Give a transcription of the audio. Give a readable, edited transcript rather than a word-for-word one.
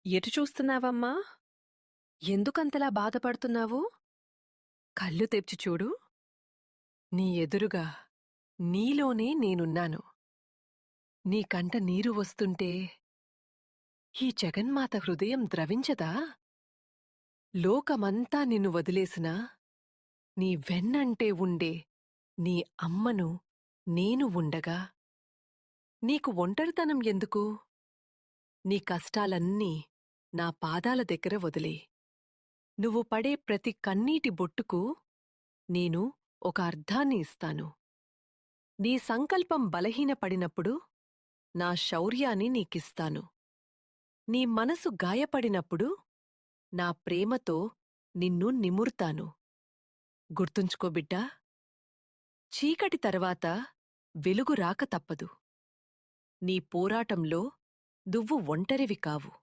ఎటు చూస్తున్నావమ్మా? ఎందుకంతలా బాధపడుతున్నావు? కళ్ళు తెరిచి చూడు. నీ ఎదురుగా, నీలోనే నేనున్నాను. నీ కంట నీరు వస్తుంటే, ఈ జగన్మాత హృదయం ద్రవించదా? లోకమంతా నిన్ను వదిలేసినా, నీ వెన్నంటే ఉండే నీ అమ్మను నేను ఉండగా, నీకు ఒంటరితనం ఎందుకు? నీ కష్టాలన్నీ నా పాదాల దగ్గర వదిలెయ్. నువ్వు పడే ప్రతి కన్నీటి బొట్టుకు నేను ఒక అర్థాన్ని ఇస్తాను. నీ సంకల్పం బలహీనపడినప్పుడు నా శౌర్యాన్ని నీకిస్తాను. నీ మనసు గాయపడినప్పుడు నా ప్రేమతో నిన్ను నిమురుతాను. గుర్తుంచుకో బిడ్డా, చీకటి తర్వాత వెలుగు రాక తప్పదు. నీ పోరాటంలో నువ్వు ఒంటరివి కావు.